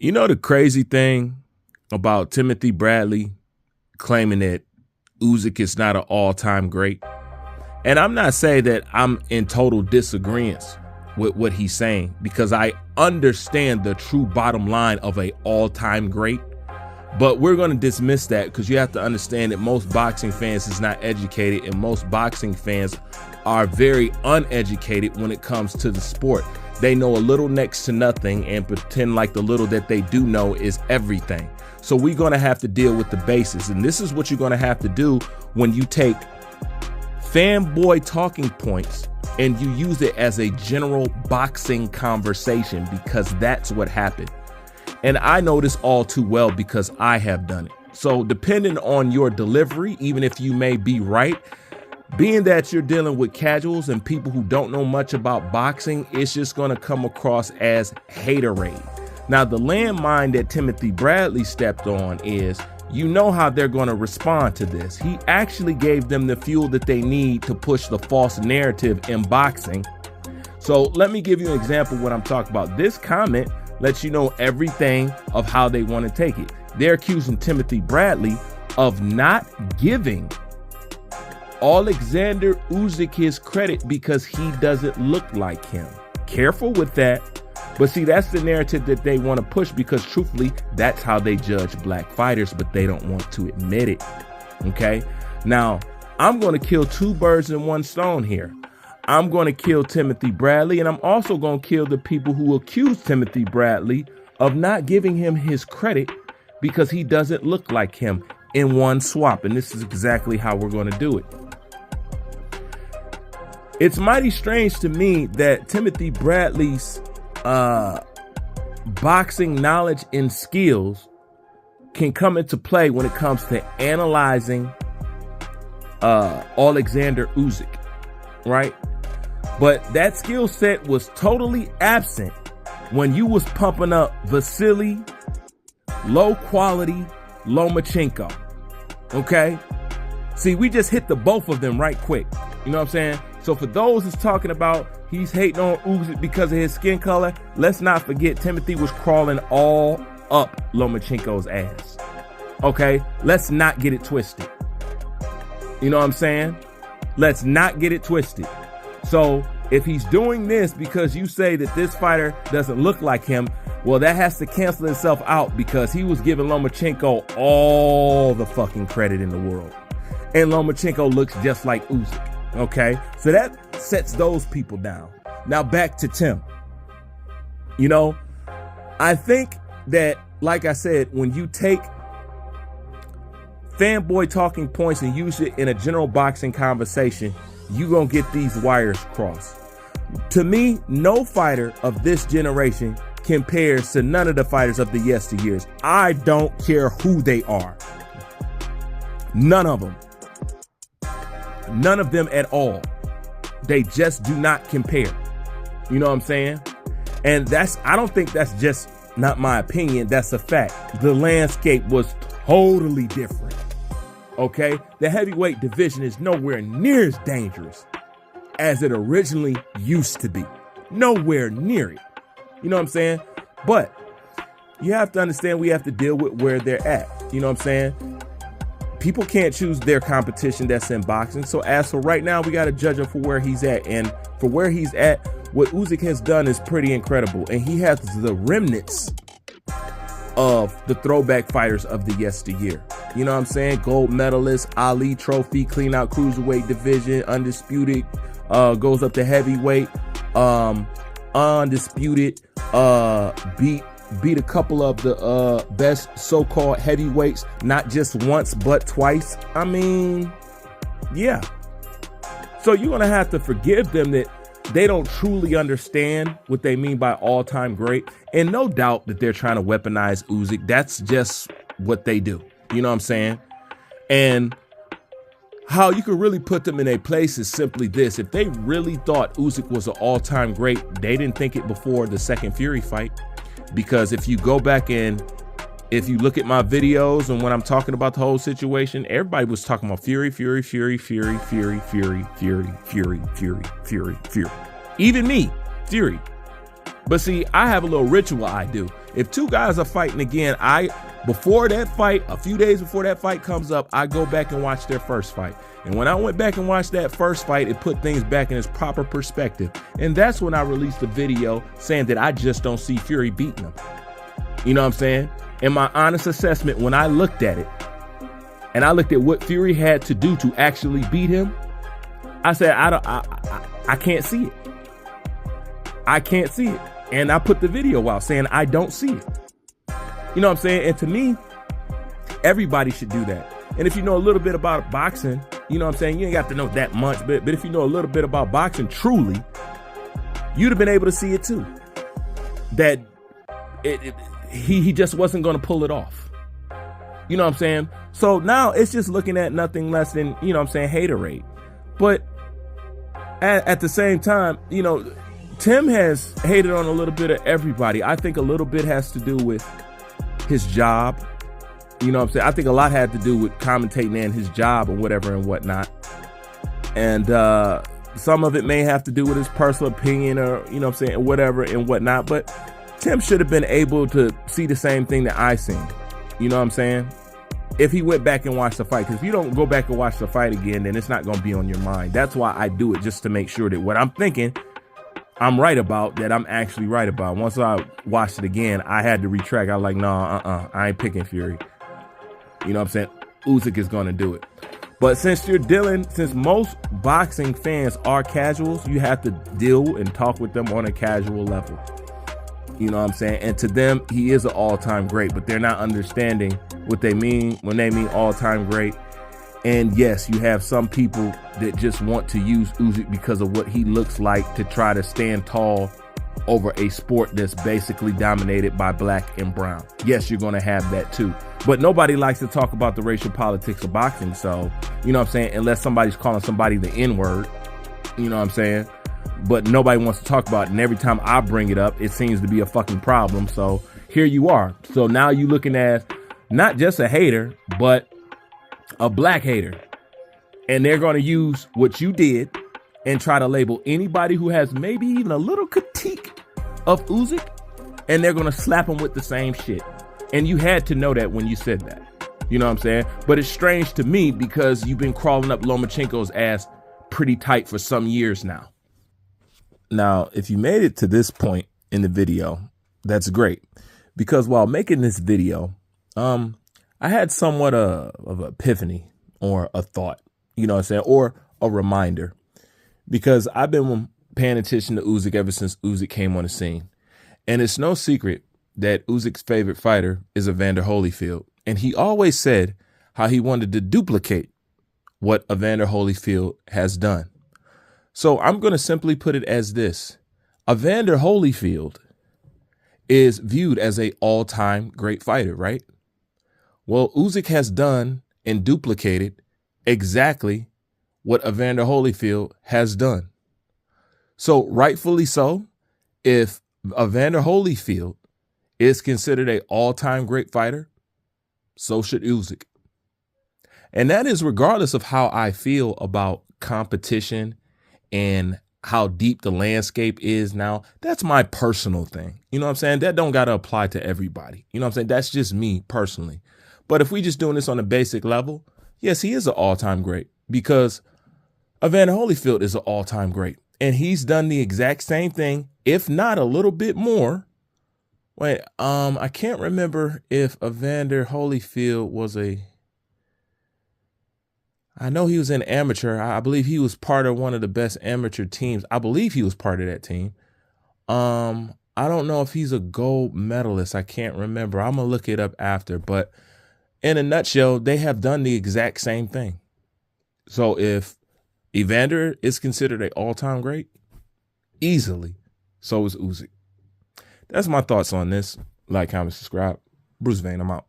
You know the crazy thing about Timothy Bradley claiming that Usyk is not an all-time great? And I'm not saying that I'm in total disagreement with what he's saying, because I understand the true bottom line of a all-time great. But we're going to dismiss that because you have to understand that most boxing fans is not educated, and most boxing fans are very uneducated when it comes to the sport. They know a little next to nothing and pretend like the little that they do know is everything. So we're going to have to deal with the basics. And this is what you're going to have to do when you take fanboy talking points and you use it as a general boxing conversation, because that's what happened. And I know this all too well because I have done it. So depending on your delivery, even if you may be right, being that you're dealing with casuals and people who don't know much about boxing, it's just going to come across as haterade. Now, the landmine that Timothy Bradley stepped on is, you know how they're going to respond to this. He actually gave them the fuel that they need to push the false narrative in boxing. So let me give you an example of what I'm talking about. This comment lets you know everything of how they want to take it. They're accusing Timothy Bradley of not giving Alexander Usyk his credit because he doesn't look like him. Careful with that. But see, that's the narrative that they want to push, because truthfully, that's how they judge black fighters, but they don't want to admit it. Okay. Now, I'm going to kill two birds in one stone here. I'm going to kill Timothy Bradley, and I'm also going to kill the people who accuse Timothy Bradley of not giving him his credit because he doesn't look like him, in one swap. And this is exactly how we're going to do it. It's mighty strange to me that Timothy Bradley's boxing knowledge and skills can come into play when it comes to analyzing Alexander Usyk, right? But that skill set was totally absent when you was pumping up Vasily low quality Lomachenko. Okay, see, we just hit the both of them right quick. You know what I'm saying? So for those who's talking about he's hating on Usyk because of his skin color, let's not forget Timothy was crawling all up Lomachenko's ass. Okay, let's not get it twisted. You know what I'm saying? Let's not get it twisted. So if he's doing this because you say that this fighter doesn't look like him, well, that has to cancel itself out, because he was giving Lomachenko all the fucking credit in the world. And Lomachenko looks just like Usyk. Okay, so that sets those people down. Now back to Tim. You know, I think that, like I said, when you take fanboy talking points and use it in a general boxing conversation, you're going to get these wires crossed. To me, no fighter of this generation compares to none of the fighters of the yesteryears. I don't care who they are. None of them. None of them at all. They just do not compare. You know what I'm saying? And I don't think that's just not my opinion. That's a fact. The landscape was totally different. Okay? The heavyweight division is nowhere near as dangerous as it originally used to be. Nowhere near it. You know what I'm saying? But you have to understand, we have to deal with where they're at. You know what I'm saying? People can't choose their competition that's in boxing. So as for right now, we got to judge him for where he's at. And for where he's at, what Usyk has done is pretty incredible. And he has the remnants of the throwback fighters of the yesteryear. You know what I'm saying? Gold medalist, Ali trophy, clean out cruiserweight division, undisputed, goes up to heavyweight, undisputed, beat a couple of the best so-called heavyweights, not just once but twice. I mean, yeah. So you're gonna have to forgive them that they don't truly understand what they mean by all-time great. And no doubt that they're trying to weaponize Usyk. That's just what they do. You know what I'm saying? And how you can really put them in a place is simply this. If they really thought Usyk was an all-time great, they didn't think it before the second Fury fight. Because if you go back and if you look at my videos and when I'm talking about the whole situation, everybody was talking about Fury. Even me, Fury. But see, I have a little ritual I do. If two guys are fighting again, before that fight, a few days before that fight comes up, I go back and watch their first fight. And when I went back and watched that first fight, it put things back in its proper perspective. And that's when I released a video saying that I just don't see Fury beating him. You know what I'm saying? In my honest assessment, when I looked at it, and I looked at what Fury had to do to actually beat him, I said, I can't see it. I can't see it. And I put the video out saying I don't see it. You know what I'm saying? And to me, everybody should do that. And if you know a little bit about boxing, you know what I'm saying? You ain't got to know that much, but if you know a little bit about boxing truly, you'd have been able to see it too. That he just wasn't going to pull it off. You know what I'm saying? So now it's just looking at nothing less than, you know what I'm saying, haterade. But at the same time, you know, Tim has hated on a little bit of everybody. I think a little bit has to do with his job. You know what I'm saying? I think a lot had to do with commentating and his job and whatever and whatnot. And some of it may have to do with his personal opinion or, you know what I'm saying, whatever and whatnot. But Tim should have been able to see the same thing that I seen. You know what I'm saying? If he went back and watched the fight. Because if you don't go back and watch the fight again, then it's not going to be on your mind. That's why I do it, just to make sure that what I'm thinking I'm right about, that I'm actually right about. Once I watched it again, I had to retract. I was like, nah, I ain't picking Fury. You know what I'm saying? Usyk is going to do it. But since most boxing fans are casuals, you have to deal and talk with them on a casual level. You know what I'm saying? And to them, he is an all-time great, but they're not understanding what they mean when they mean all-time great. And yes, you have some people that just want to use Usyk because of what he looks like to try to stand tall over a sport that's basically dominated by black and brown. Yes, you're going to have that too. But nobody likes to talk about the racial politics of boxing. So, you know what I'm saying? Unless somebody's calling somebody the N-word, you know what I'm saying? But nobody wants to talk about it. And every time I bring it up, it seems to be a fucking problem. So here you are. So now you're looking at not just a hater, but a black hater. And they're going to use what you did and try to label anybody who has maybe even a little critique of Usyk, and they're going to slap him with the same shit. And you had to know that when you said that. You know what I'm saying? But it's strange to me because you've been crawling up Lomachenko's ass pretty tight for some years now. Now, if you made it to this point in the video, that's great. Because while making this video, I had somewhat of an epiphany or a thought, you know what I'm saying, or a reminder. Because I've been paying attention to Usyk ever since Usyk came on the scene. And it's no secret that Usyk's favorite fighter is Evander Holyfield. And he always said how he wanted to duplicate what Evander Holyfield has done. So I'm going to simply put it as this. Evander Holyfield is viewed as an all-time great fighter, right? Well, Usyk has done and duplicated exactly what Evander Holyfield has done. So rightfully so, if Evander Holyfield is considered an all-time great fighter, so should Usyk. And that is regardless of how I feel about competition and how deep the landscape is now. That's my personal thing. You know what I'm saying? That don't got to apply to everybody. You know what I'm saying? That's just me personally. But if we just doing this on a basic level, yes, he is an all-time great because Evander Holyfield is an all-time great. And he's done the exact same thing, if not a little bit more. Wait, I can't remember if Evander Holyfield was I know he was an amateur. I believe he was part of one of the best amateur teams. I believe he was part of that team. I don't know if he's a gold medalist. I can't remember. I'm going to look it up after. But in a nutshell, they have done the exact same thing. So if Evander is considered an all-time great, easily, so is Usyk. That's my thoughts on this. Like, comment, subscribe. Bruce Vane, I'm out.